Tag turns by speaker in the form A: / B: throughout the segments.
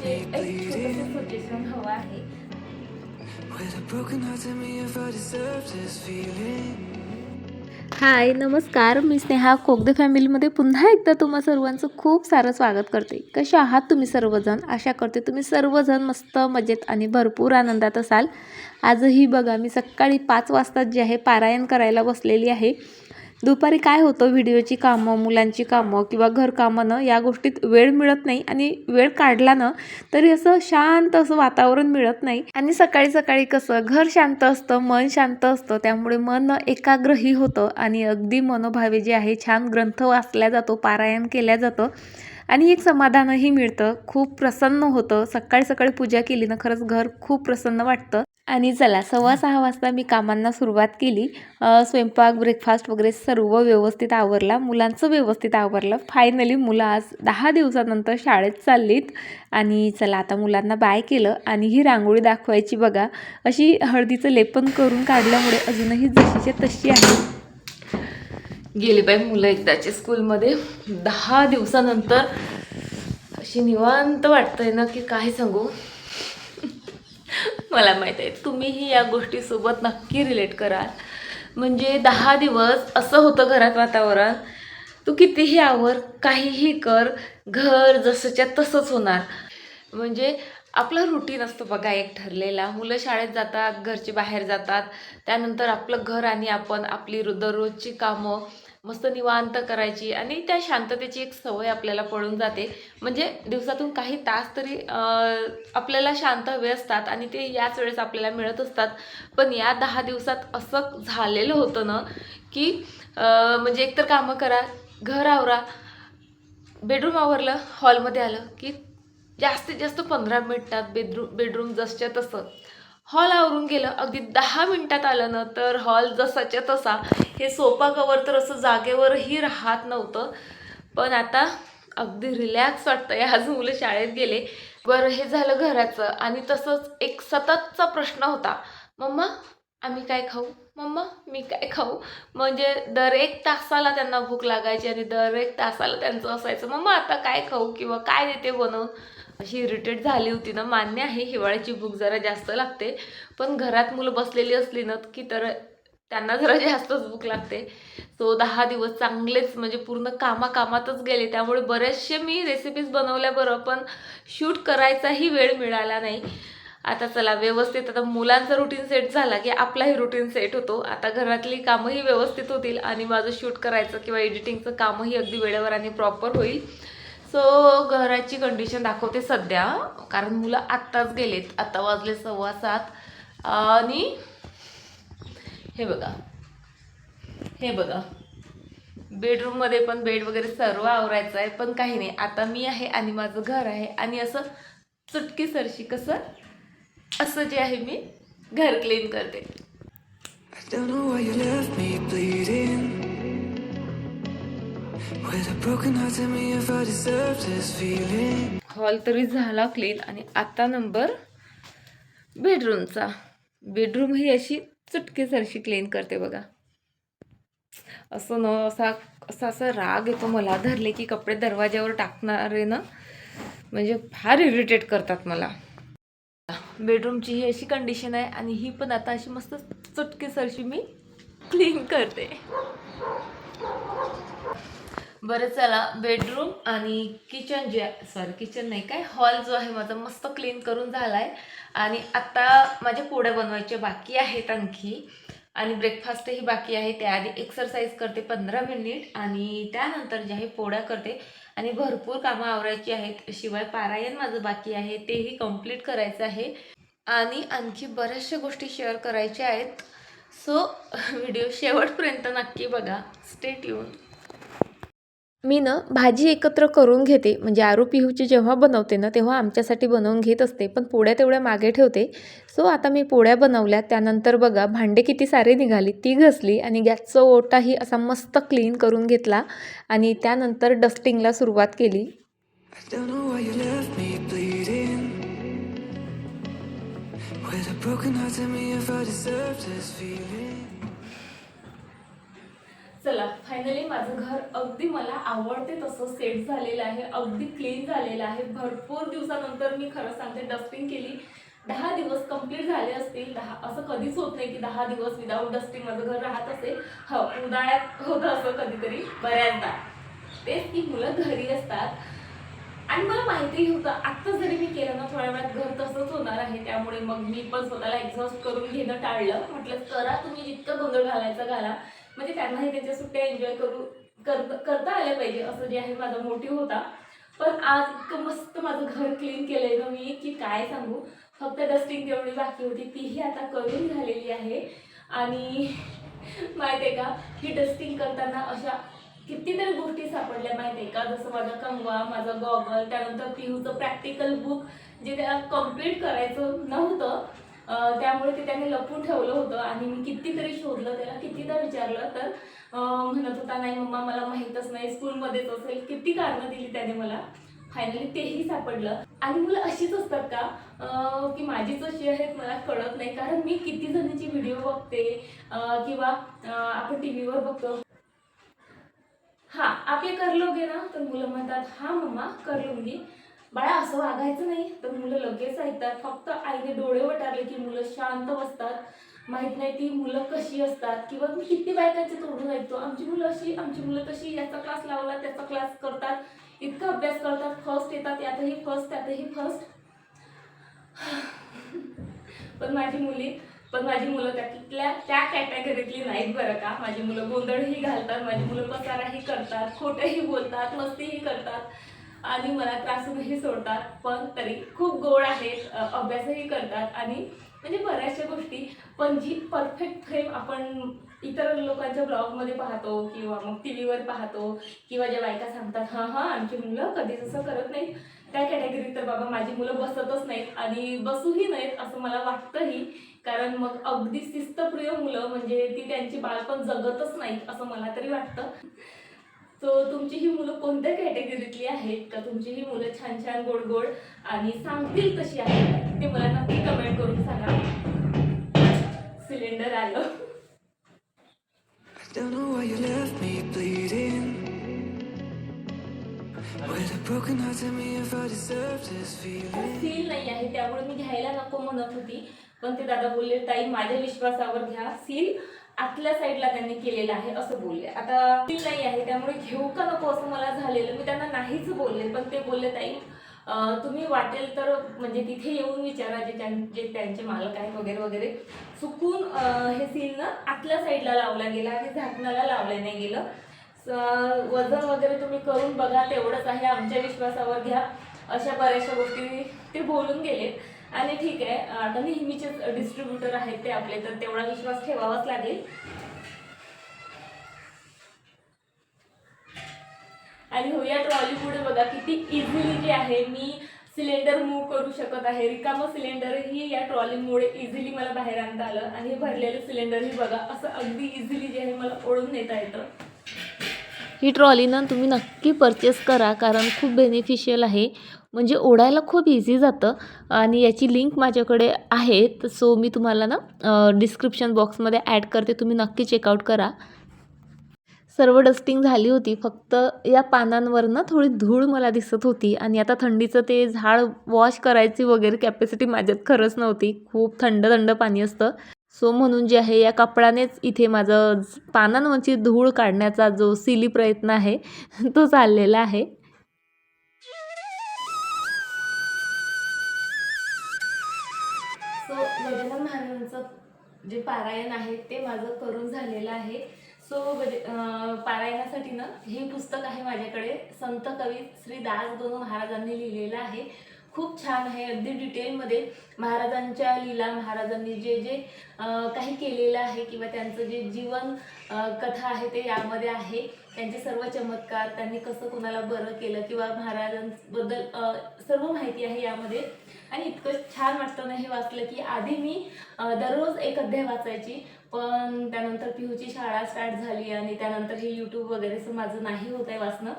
A: एक छोटंसं सजेशन हवं आहे. हाय, नमस्कार. मी स्नेहा कोगदे फॅमिलीमध्ये पुन्हा एकदा तुम्हा सर्वांचं खूप सारं स्वागत करते. कसे आहात तुम्ही सर्वजण? आशा करते तुम्ही सर्वजण मस्त मजेत आणि भरपूर आनंदात असाल. आजही बघा मी सकाळी 5 वाजता जे आहे पारायण करायला बसलेली आहे. दुपारी काय होतं, व्हिडिओची कामं, मुलांची कामं किंवा घरकामानं या गोष्टीत वेळ मिळत नाही आणि वेळ काढला ना तरी असं शांत असं वातावरण मिळत नाही. आणि सकाळी सकाळी कसं घर शांत असतं, मन शांत असतं, त्यामुळे मन एकाग्रही होतं आणि अगदी मनोभावे जे आहे छान ग्रंथ वाचला जातो, पारायण केलं जातं आणि एक समाधानही मिळतं. खूप प्रसन्न होतं. सकाळी सकाळी पूजा केली ना खरंच घर खूप प्रसन्न वाटतं. आणि चला 6:15 वाजता मी कामांना सुरुवात केली. स्वयंपाक, ब्रेकफास्ट वगैरे सर्व व्यवस्थित आवरला. मुलांचं व्यवस्थित आवरलं. फायनली मुलं आज 10 दिवसानंतर शाळेत चाललीत आणि चला आता मुलांना बाय केलं. आणि ही रांगोळी दाखवायची बघा, अशी हळदीचं लेपन करून काढल्यामुळे अजूनही जशीच्या तशी आहे. गेली बाई मुलं एकदाचे स्कूलमध्ये. 10 दिवसानंतर अशी निवांत वाटतंय ना की काय सांगू. मला माहीत आहे तुम्हीही या गोष्टीसोबत नक्की रिलेट कराल. म्हणजे 10 दिवस असं होतं घरात वातावरण, तू कितीही आवर, काहीही कर, घर जसंच्या तसंच होणार. म्हणजे आपलं रुटीन असतं बघा एक ठरलेला. मुलं शाळेत जातात, घरचे बाहेर जातात, त्यानंतर आपलं घर आणि आपण आपली दररोजची कामं मस्त निवांत करायची आणि त्या शांततेची एक सवय आपल्याला पडून जाते. म्हणजे दिवसातून काही तास तरी आपल्याला शांत हवे असतात आणि ते याच वेळेस आपल्याला मिळत असतात. पण या 10 दिवसात असं झालेलं होतं ना की म्हणजे एकतर कामं करा, घर आवरा, बेडरूम आवरलं, हॉलमध्ये आलं की जास्तीत जास्त 15 मिनिटात बेडरूम जसच्या तसं. हॉल आवरून गेलं, अगदी 10 मिनिटात आलं ना तर हॉल जसाच्या तसा. हे सोफा कवर तर असं जागेवरही राहत नव्हतं. पण आता अगदी रिलॅक्स वाटतंय. आज मुलं शाळेत गेले. बरं हे झालं घराचं. आणि तसंच एक सततचा प्रश्न होता, मम्मा आम्ही काय खाऊ, मम्मा मी काय खाऊ. म्हणजे दर 1 तासाला त्यांना भूक लागायची आणि दर 1 तासाला त्यांचं असायचं, मम्मा आता काय खाऊ किंवा काय देते बनवून. अशी इरिटेट झाली होती ना. मान्य आहे हिवाळ्याची भूक जरा जास्त लागते, पण घरात मुलं बसलेली असली ना की तर त्यांना जरा जास्तच भूक लागते. सो 10 दिवस चांगलेच म्हणजे पूर्ण कामातच गेले. त्यामुळे बरेचसे मी रेसिपीज बनवल्या बरं, पण शूट करायचाही वेळ मिळाला नाही. आता चला व्यवस्थित, आता मुलांचा रुटीन सेट झाला की आपलाही रुटीन सेट होतो. आता घरातली कामंही व्यवस्थित होतील आणि माझं शूट करायचं किंवा एडिटिंगचं कामही अगदी वेळेवर आणि प्रॉपर होईल. सो घराची कंडिशन दाखवते सध्या, कारण मुलं आत्ताच गेलेत. आता वाजले 7:15 आणि हे बघा बेडरूममध्ये पण बेड वगैरे सर्व आवरायचं आहे. पण काही नाही, आता मी आहे आणि माझं घर आहे आणि असं चुटकीसरशी कसं असं जे आहे मी घर क्लीन करते. हॉल तरी झाला क्लीन आणि आता नंबर बेडरूमचा. बेडरूम ही अशी चुटकीसरशी क्लीन करते बघा. असं न असा राग येतो मला, धरले की कपडे दरवाज्यावर टाकणारे ना म्हणजे फार इरिटेट करतात मला. बेडरूमची ही अशी कंडिशन आहे आणि ही पण आता अशी मस्त चुटकीसरशी मी क्लीन करते. बरं चला, बेडरूम आणि किचन किचन नाही काय, हॉल जो आहे माझा मस्त क्लीन करून झालाय. आणि आता माझ्या पोळ्या बनवायच्या बाकी आहेत आणखी, आणि ब्रेकफास्टही बाकी आहे. त्याआधी एक्सरसाइज करते 15 मिनिट आणि त्यानंतर जे आहे पोळ्या करते. आणि भरपूर कामं आवरायची आहेत. शिवाय पारायण माझं बाकी आहे, तेही कंप्लीट करायचं आहे. आणि आणखी बऱ्याचशा गोष्टी शेअर करायच्या आहेत. सो व्हिडिओ शेवटपर्यंत नक्की बघा. Stay tune. मी ना भाजी एकत्र करून घेते. म्हणजे आरू पिहूची जेव्हा बनवते ना तेव्हा आमच्यासाठी बनवून घेत असते, पण पोळ्या तेवढ्या मागे ठेवते. सो आता मी पोळ्या बनवल्या. त्यानंतर बघा भांडे किती सारे निघाली, ती घसली आणि गॅसचा ओटाही असा मस्त क्लीन करून घेतला आणि त्यानंतर डस्टिंगला सुरुवात केली. चला फायनली माझं घर अगदी मला आवडते तसं सेट झालेलं आहे, अगदी क्लीन झालेलं आहे. भरपूर दिवसानंतर मी खरं सांगते डस्टिंग केली. 10 दिवस कंप्लीट झाले असतील. असं कधीच होत नाही की 10 दिवस विदाऊट डस्टिंग माझं घर राहत असेल. हो, उन्हाळ्यात होतं असं कधीतरी बऱ्याचदा. तेच की मुलं घरी असतात आणि मला माहितीही होतं आत्ता जरी मी केलं ना थोड्या वेळात घर तसंच होणार आहे. त्यामुळे मग मी पण स्वतःला एक्झॉस्ट करून घेणं टाळलं. म्हटलं करा तुम्ही जितकं गोंधळ घालायचा घाला, म्हणजे त्यांनाही त्यांच्या सुट्ट्या एन्जॉय करता आल्या पाहिजे असं जे आहे माझा मोटिव्ह होता. पण आज इतकं मस्त माझं घर क्लीन केलंय ना मी की काय सांगू. फक्त डस्टिंग तेवढी बाकी होती, तीही आता करून झालेली आहे. आणि माहिती आहे का की डस्टिंग करताना अशा कितीतरी गोष्टी सापडल्या माहिती आहे का. जसं माझा कंगवा, माझा गॉगल, त्यानंतर पिहूचं प्रॅक्टिकल बुक जे त्याला कम्प्लीट करायचं नव्हतं, त्यामुळे ते त्याने लपून ठेवलं होतं. आणि मी कितीतरी शोधलं, त्याला कितीदा विचारलं तर म्हणत होता नाही मम्मा मला माहीतच नाही, स्कूलमध्येच असेल. किती कारणं दिली त्याने मला. फायनली तेही सापडलं. आणि मुलं अशीच असतात का की माझीच अशी आहेत मला कळत नाही. कारण मी किती जणांची व्हिडिओ बघते किंवा आपण टी व्हीवर बघतो, हाँ आप ये कर लोगे ना, तर मुलं म्हणतात हा मम्मा कर लूंगी. बाळा असं वागायचं नाही. तर मुलं लगेच ऐकतात. फक्त आईने डोळे वटारले की मुलं शांत बसतात. माहित नाही ती मुलं कशी असतात. किंवा मी किती बायकांचे तोडून ऐकतो आमची मुलं अशी, आमची मुलं तशी, याचा क्लास लावला त्याचा क्लास करतात, इतका अभ्यास करतात, फर्स्ट येतात, यातही फर्स्ट त्यातही फर्स्ट. पण माझी मुलं त्या कॅटेगरीतली नाहीत बरं का. माझी मुलं गोंधळही घालतात, माझी मुलं पसाराही करतात, खोटंही बोलतात, मस्तीही करतात आणि मला त्रासूनही सोडतात. पण तरी खूप गोड आहेत, अभ्यासही करतात आणि म्हणजे बऱ्याचशा गोष्टी. पण जी परफेक्ट फ्रेम आपण इतर लोकांच्या ब्लॉगमध्ये पाहतो किंवा मग टी व्हीवर पाहतो किंवा ज्या बायका सांगतात हां हां आमची मुलं कधीच असं करत नाहीत, त्या कॅटेगरीत तर बाबा माझी मुलं बसतच नाहीत आणि बसूही नाहीत असं मला वाटतंही. कारण मग अगदी शिस्तप्रिय मुलं म्हणजे ती त्यांची बाळपण जगतच नाहीत असं मला तरी वाटतं. सो तुमची ही मुलं कोणत्या कॅटेगरीतली आहेत का तुमची ही मुलं छान छान गोड गोड आणि सांगतील तशी आहेत ते मला नक्की कमेंट करून सांगा. सिलेंडर आलं. Don't know why you left me bleeding with a broken heart. Tell me if I deserve this feeling. Seal नाही आहे त्यामुळे मी घ्यायला नको म्हणत होती, पण ते दादा बोलले ताई माझ्या विश्वासावर घ्या, सील आतल्या साईडला त्यांनी केलेलं आहे असं बोलले. आता सील नाही आहे त्यामुळे घेऊ का नको असं मला झालेलं. मी त्यांना नाहीच बोलले, पण ते बोलले ताई तुम्ही वाटेल तर म्हणजे तिथे येऊन विचारा जे त्यांचे मालक आहेत वगैरे वगैरे. चुकून हे सील ना आतल्या साईडला लावला गेला आणि झाकणाला लावलं नाही गेलं. वजन वगैरे तुम्ही करून बघा तेवढंच आहे, आमच्या विश्वासावर घ्या, अशा बऱ्याचशा गोष्टी ते बोलून गेले. आणि ठीक आहे आता नेहमीचेच डिस्ट्रीब्युटर आहेत ते आपले, तर तेवढा विश्वास ठेवावाच लागेल. आणि हो या ट्रॉलीमुळे बघा किती इझिली जे आहे मी सिलेंडर मूव्ह करू शकत आहे. रिकामं सिलेंडरही या ट्रॉलीमुळे इझिली मला बाहेर आणता आलं आणि हे भरलेलं सिलेंडरही बघा असं अगदी इझिली जे आहे मला ओढून नेता येतं. ही ट्रॉली ना तुम्ही नक्की परचेस करा कारण खूप बेनिफिशियल आहे. म्हणजे ओढायला खूप इझी जातं आणि याची लिंक माझ्याकडे आहे. सो मी तुम्हाला ना डिस्क्रिप्शन बॉक्समध्ये ॲड करते, तुम्ही नक्की चेकआउट करा. सर्व डस्टिंग झाली होती, फक्त या पानांवर ना थोडी धूळ मला दिसत होती. आणि आता थंडीचं ते झाड वॉश करायची वगैरे कॅपॅसिटी माझ्यात खरंच नव्हती. खूप थंड थंड पाणी असतं. सो म्हणून जे आहे या कपड्यानेच इथे माझं पानांवरची धूळ काढण्याचा जो सिली प्रयत्न आहे तो चाललेला आहे. सो गजानन महाराजांचं जे पारायण आहे ते माझं करून झालेलं आहे. सो पारायणासाठी ना हे पुस्तक आहे माझ्याकडे, संत कवी श्री दासगणू महाराजांनी लिहिलेलं आहे. खूप छान आहे, अगदी डिटेलमध्ये महाराजांच्या लीला, महाराजांनी जे जे काही केलेलं आहे किंवा त्यांचं जे जीवन कथा आहे ते यामध्ये आहे. त्यांचे सर्व चमत्कार, त्यांनी कसं कुणाला बरं केलं किंवा महाराजांबद्दल सर्व माहिती आहे यामध्ये. आणि इतकं छान वाटतं ना हे वाचलं की आधी मी दररोज एक अध्याय वाचायची, पण त्यानंतर पिहूची शाळा स्टार्ट झाली आणि त्यानंतर हे यूट्यूब वगैरेचं माझं नाही होत आहे वाचणं.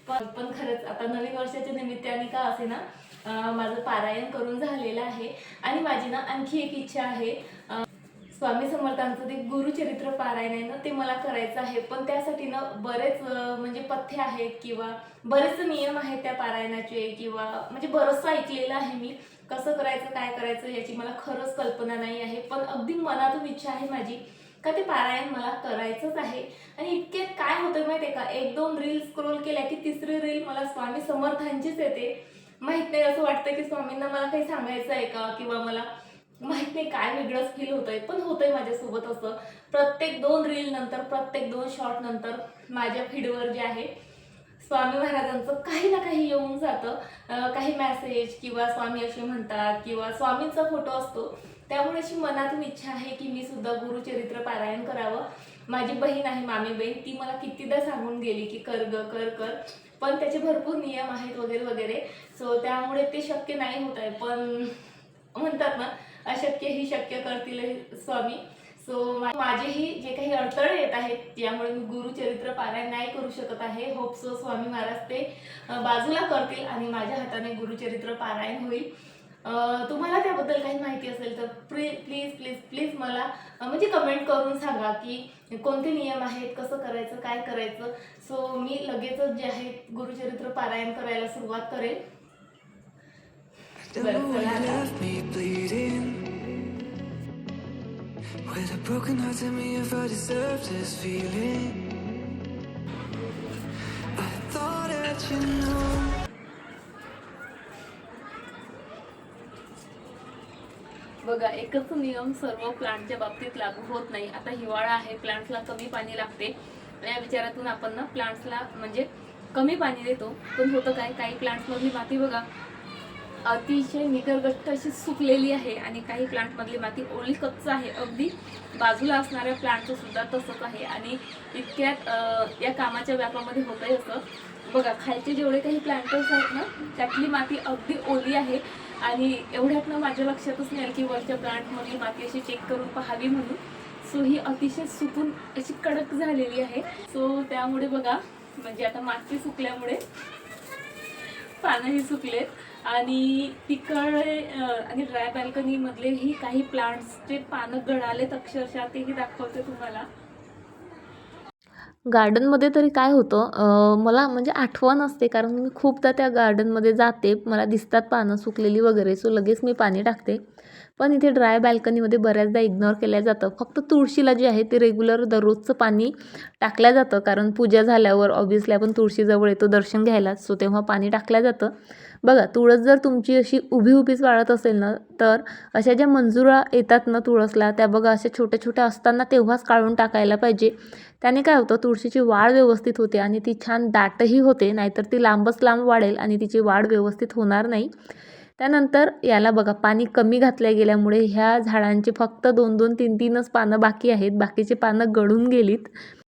A: पण खरंच आता नवीन वर्षाच्या निमित्ताने का असे ना माझं पारायण करून झालेलं आहे. आणि माझी ना आणखी एक इच्छा आहे. स्वामी समर्थांचं ते गुरुचरित्र पारायण आहे ना, ते मला करायचं आहे. पण त्यासाठी ना बरेच म्हणजे पथ्य आहेत किंवा बरेच नियम आहेत त्या पारायणाचे, किंवा म्हणजे बरंचसं ऐकलेलं आहे मी. कसं करायचं, काय करायचं याची मला खरंच कल्पना नाही आहे. पण अगदी मनातून इच्छा आहे माझी का ते पारायण मला करायचंच आहे. आणि इतके काय होतं माहिती आहे का, 1-2 रील स्क्रोल केल्या की तिसरी रील मला स्वामी समर्थांचीच येते. माहित नाही, असं वाटतं की स्वामींना मला काही सांगायचं आहे का, किंवा मला माहित नाही काय वेगळंच फील होतंय. पण होतंय माझ्यासोबत असं. प्रत्येक 2 रील नंतर, प्रत्येक 2 शॉर्ट नंतर माझ्या फीडवर जे आहे स्वामी महाराजांचं काही ना काही येऊन जातं. काही मेसेज, किंवा स्वामी असे म्हणतात, किंवा स्वामींचा फोटो असतो. त्यामुळे अशी मनातून इच्छा आहे की मी सुद्धा गुरुचरित्र पारायण करावं. माझी बहीण आहे, मामी बहीण, ती मला कितीदा सांगून गेली की कर ग, कर कर. पण त्याचे भरपूर नियम आहेत वगैरे वगैरे. सो त्यामुळे ते शक्य नाही होत आहे. पण म्हणतात ना, अशक्य ही शक्य करतील स्वामी. सो माझेही जे काही अडथळे येत आहेत यामुळे मी गुरुचरित्र पारायण नाही करू शकत आहे. होप सो स्वामी महाराज ते बाजूला करतील आणि माझ्या हाताने गुरुचरित्र पारायण होईल. तुम्हाला त्याबद्दल काही माहिती असेल तर प्लीज प्लीज प्लीज मला म्हणजे कमेंट करून सांगा की कोणते नियम आहेत, कसं करायचं, काय करायचं. सो मी लगेचच जे आहे गुरुचरित्र पारायण करायला सुरुवात करेल. With a broken heart, tell me if I deserve this feeling. I thought that you know. बघा, एकच नियम सर्व प्लांटच्या बाबतीत लागू होत नाही. आता हिवाळा आहे, प्लांट्सला कमी पाणी लागते. या विचारातून आपण ना प्लांट्सला म्हणजे कमी पाणी देतो. पण होतं काय, काही प्लांट्समधली माती बघा अतिशय निगरगट्ट अशी सुकलेली आहे, आणि काही प्लांटमधली माती ओली कच्च आहे. अगदी बाजूला असणाऱ्या प्लांटचं सुद्धा तसंच आहे. आणि इतक्यात या कामाच्या व्यापामध्ये होतंय असं. बघा, खालचे जेवढे काही प्लांटर्स आहेत ना, त्यातली माती अगदी ओली आहे. आणि एवढ्यातनं माझ्या लक्षातच नाही की वरच्या प्लांटमधली माती अशी चेक करून पाहावी म्हणून. सो ही अतिशय सुकून अशी कडक झालेली आहे. सो त्यामुळे बघा, म्हणजे आता माती सुकल्यामुळे पानंही सुकलेत. आणि तिकडे आणि ड्राय बॅल्कनी मधलेही काही प्लांट्सचे पानं गळालेत अक्षरशः, तेही दाखवते तुम्हाला. गार्डनमध्ये तरी काय होतं, मला म्हणजे आठवण असते, कारण मी खूपदा त्या गार्डनमध्ये जाते, मला दिसतात पानं सुकलेली वगैरे, सो लगेच मी पाणी टाकते. पण इथे ड्राय बॅल्कनीमध्ये बऱ्याचदा इग्नोर केलं जातं. फक्त तुळशीला जे आहे ते रेग्युलर दररोजचं पाणी टाकलं जातं, कारण पूजा झाल्यावर ऑब्व्हियसली आपण तुळशीजवळ येतो दर्शन घ्यायला, सो तेव्हा पाणी टाकलं जातं. बघा, तुळस जर तुमची अशी उभी उभीच वाळत असेल ना, तर अशा ज्या मंजुळा येतात ना तुळसला, त्या बघा अशा छोट्या छोट्या असताना तेव्हाच काढून टाकायला पाहिजे. त्याने काय होतं, तुळशीची वाढ व्यवस्थित होते आणि ती छान दाटही होते. नाहीतर ती लांबच लांब वाढेल आणि तिची वाढ व्यवस्थित होणार नाही. त्यानंतर याला बघा, पाणी कमी घातल्या गेल्यामुळे ह्या झाडांची फक्त 2-2, 3-3च पानं बाकी आहेत, बाकीची पानं गळून गेलीत.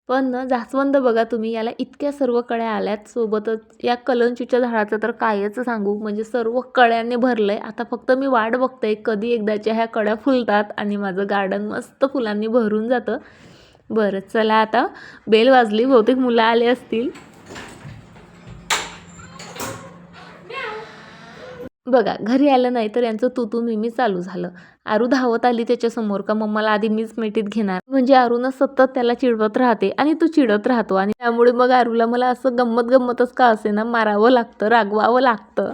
A: पण ना जास्वंद बघा तुम्ही, याला इतक्या सर्व कळ्या आल्यात. सोबतच या कलंचूच्या झाडाचं तर कायच सांगू, म्हणजे सर्व कळ्यांनी भरलंय. आता फक्त मी वाट बघते कधी एकदाच्या ह्या कळ्या फुलतात आणि माझं गार्डन मस्त फुलांनी भरून जातं. बरं चला, आता बेल वाजली, बहुतेक मुलं आले असतील. बघा, घरी आलं नाही तर यांचं तू तू मी चालू झालं. आरू धावत आली त्याच्यासमोर का मम्माला आधी मीच मिठीत घेणार. म्हणजे आरूनं सतत त्याला चिडवत राहते आणि तो चिडत राहतो. आणि त्यामुळे मग आरूला मला असं गंमतच का असे ना मारावं लागतं, रागवावं लागतं.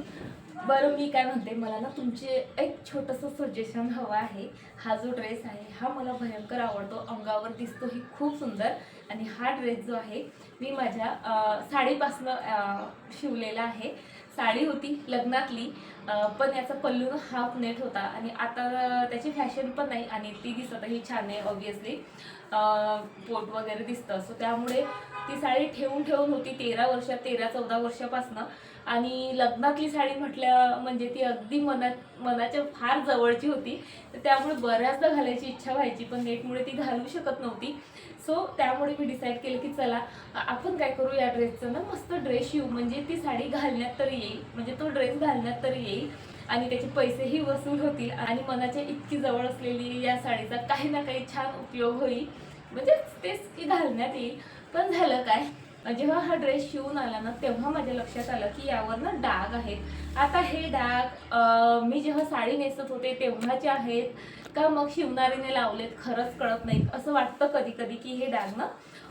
A: बरं, मी काय म्हणते, मला ना तुमचे एक छोटंसं सजेशन हवं आहे. हा जो ड्रेस आहे हा मला भयंकर आवडतो, अंगावर दिसतोही खूप सुंदर. आणि हा ड्रेस जो आहे मी माझ्या साडीपासनं शिवलेला आहे. साडी होती लग्नातली, पण याचा पल्लू हाफ नेट होता. आणि आता त्याची फॅशन पण नाही आणि ती दिसतही छान आहे. ऑब्व्हियसली पोट वगैरे दिसतं. सो त्यामुळे ती साडी ठेवून होती 13-14 वर्षापासनं. आणि लग्नातली साडी म्हटल्या म्हणजे ती अगदी मनाच्या फार जवळची होती. तर त्यामुळे बऱ्याचदा घालायची इच्छा व्हायची, पण नेटमुळे ती घालू शकत नव्हती. सो त्यामुळे मी डिसाईड केलं की चला आपण काय करू, या ड्रेसचं ना मस्त ड्रेस शिवू, म्हणजे ती साडी घालण्यात तरी येईल, म्हणजे तो ड्रेस घालण्यात तरी येईल आणि त्याचे पैसेही वसूल होतील. आणि मनाच्या इतकी जवळ असलेली या साडीचा काही ना काही छान उपयोग होईल, म्हणजे तेच की घालण्यात येईल. पण झालं काय, जेव्हा हा ड्रेस शिवून आला ना तेव्हा माझ्या लक्षात आलं की यावर ना डाग आहेत. आता हे डाग मी जेव्हा साडी नेसत होते तेव्हाचे आहेत का मग शिवणारीने लावलेत खरंच कळत नाहीत. असं वाटतं कधी कधी की हे डाग ना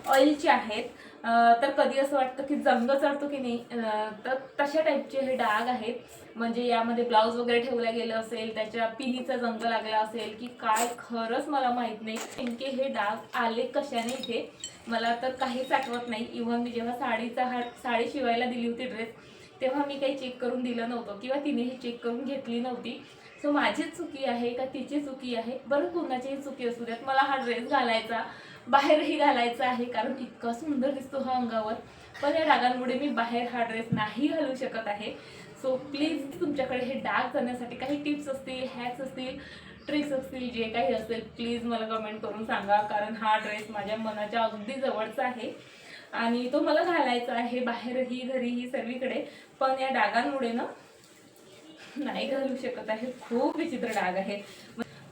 A: ऑइलचे आहेत, तर कधी असं वाटतं की जंग चढतो की नाही, तर तशा टाईपचे हे डाग आहेत. म्हणजे यामध्ये ब्लाऊज वगैरे ठेवला गेलं असेल, त्याच्या पिनीचा जंग लागला असेल की काय खरंच मला माहीत नाही. नेमके हे डाग आले कशाने इथे मला तर काहीच आठवत नाही. इव्हन मी जेव्हा साडी शिवायला दिली होती ड्रेस तेव्हा मी काही चेक करून दिलं नव्हतं किंवा तिनेही चेक करून घेतली नव्हती. सो माझीच चुकी आहे का तिची चुकी आहे, बरं कोणाचीही चुकी असू द्यात. मला हा ड्रेस घालायचा, बाहेरही घालायचा आहे कारण इतका सुंदर दिसतो हा अंगावर. पण या डागांमुळे मी बाहेर हा ड्रेस नाही घालू शकत आहे. सो प्लीज तुमच्याकडे हे डाग करण्यासाठी काही टिप्स असतील, हॅक्स असतील, ट्रिक्स असतील, जे काही असेल प्लीज मला कमेंट करून सांगा. कारण हा ड्रेस माझ्या मनाच्या अगदी जवळचा आहे आणि तो मला घालायचा आहे बाहेरही घरीही सर्वीकडे. पण या डागांमुळे ना नाही घालू शकत आहे. खूप विचित्र डाग आहे.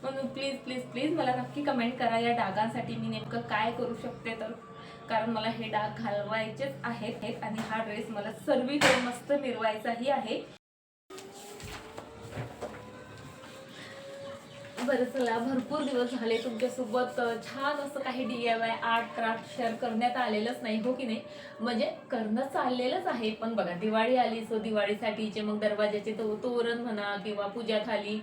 A: म्हणून प्लीज प्लीज प्लीज मला नक्की कमेंट करा या डागांसाठी मी नेमकं काय करू शकते. तर कारण मला हे डाग घालवायचेच आहेत आणि हा ड्रेस मला सर्वीकडे मस्त मिरवायचाही आहे. बरं चला, भरपूर दिवस झाले तुमच्यासोबत छान असं काही DIY आर्ट क्राफ्ट शेअर करण्यात आलेलंच नाही, हो की नाही. म्हणजे करणं चाललेलंच आहे पण बघा दिवाळी आली, सो दिवाळीसाठीचे मग दरवाजाचे तोरण म्हणा किंवा पूजा थाली,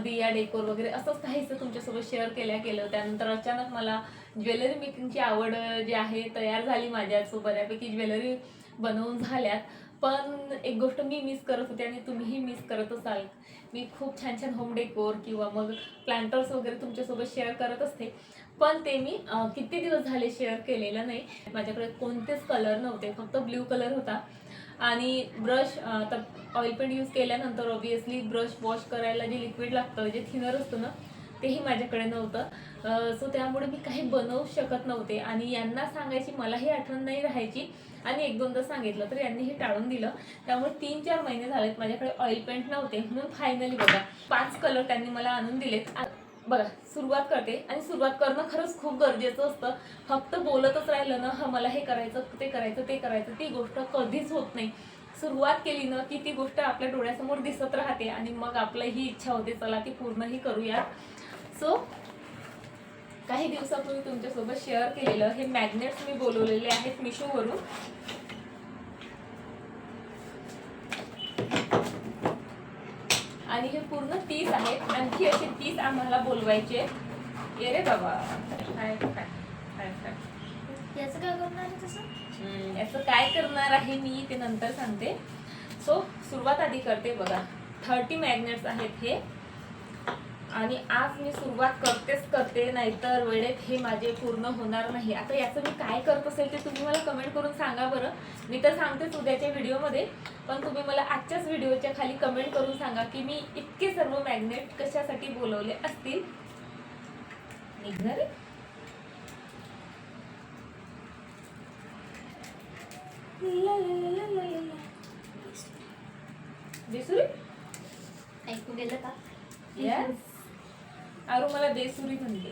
A: दिया डेकोर वगैरे असंच काहीच तुमच्यासोबत शेअर केलं. त्यानंतर अचानक मला ज्वेलरी मेकिंगची आवड जी आहे तयार झाली माझ्या. सो बऱ्यापैकी ज्वेलरी बनवून झाल्यात. पण एक गोष्ट मी मिस करत होते आणि तुम्हीही मिस करत असाल. मी खूप छान छान होम डेकोर किंवा मग प्लांटर्स वगैरे तुमच्यासोबत शेअर करत असते, पण ते मी किती दिवस झाले शेअर केलेलं नाही. माझ्याकडे कोणतेच कलर नव्हते, फक्त ब्ल्यू कलर होता आणि ब्रश. तर ऑइल पेंट यूज केल्यानंतर ऑब्विसली ब्रश वॉश करायला जे लिक्विड लागतं, जे थिनर असतं ना, तेही माझ्याकडे नव्हतं. सो त्यामुळे मी काही बनवू शकत नव्हते आणि यांना सांगायची मलाही आठवण नाही राहायची आणि एक दोनदा सांगितलं तर यांनी हे टाळून दिलं. त्यामुळे 3-4 महिने झालेत माझ्याकडे ऑइल पेंट नव्हते. म्हणून फायनली बघा 5 कलर त्यांनी मला आणून दिलेत. बघा सुरुवात करते आणि सुरुवात करणं खरंच खूप गरजेचं असतं. फक्त बोलतच राहिलं ना हा मला हे करायचं ते करायचं ते करायचं, ती गोष्ट कधीच होत नाही. सुरुवात केली ना की ती गोष्ट आपल्या डोळ्यासमोर दिसत राहते आणि मग आपलं ही इच्छा होते चला ती पूर्णही करूया. सो काही दिवसापूर्वी तुमच्यासोबत शेअर केलेलं हे मॅग्नेट्स मी बोलवलेले आहेत मिशोवरून. आणि हे पूर्ण 30 आहेत. आणखी असे 30 आम्हाला बोलवायचे. ये रे बाबा, काय काय काय काय
B: याचं काय करणार आहे तसं?
A: याचं काय करणार आहे मी ते नंतर सांगते. सो सुरुवात आधी करते. बघा 30 मॅग्नेट्स आहेत हे आणि आज मी सुरुवात करते, नाहीतर वेळेत हे माझे पूर्ण होणार नाही. आता याचं मी काय करत असेल ते तुम्ही मला कमेंट करून सांगा बरं. मी तर सांगतेच उद्याच्या व्हिडिओमध्ये, पण तुम्ही मला आजच्याच व्हिडिओच्या खाली कमेंट करून सांगा की मी इतके सर्व मॅग्नेट कशासाठी बोलवले असतील. निघणार आहे बेसुरी
B: ऐकू गेलं का?
A: येस, आरू मला बेसुरी म्हणते.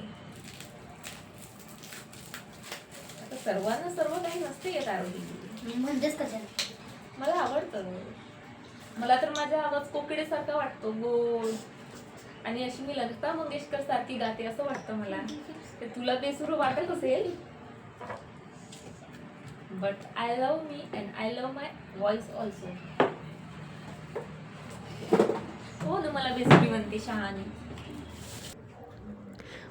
A: आता सर्वांना सर्व काही नसते येत आरोग्य,
B: म्हणजेच कशाला?
A: मला आवडतं. मला तर माझा आवाज कोकिडेसारखा वाटतो, गोड, आणि अशी मी लता मंगेशकर सारखी गाते असं वाटतं मला. ते तुला बेसुरू वाटत असेल, but I love me and I love my voice also. हो ना, मला बेसुरी म्हणते शहाणी.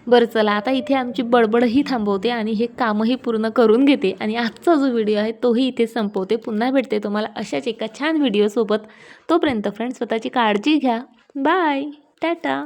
A: बरं चला, आता इथे आमची बडबडही थांबवते आणि हे कामही पूर्ण करून घेते आणि आजचा जो व्हिडिओ आहे तोही इथे संपवते. पुन्हा भेटते तुम्हाला अशाच एका छान व्हिडिओसोबत. तोपर्यंत फ्रेंड्स स्वतःची काळजी घ्या. बाय, टाटा.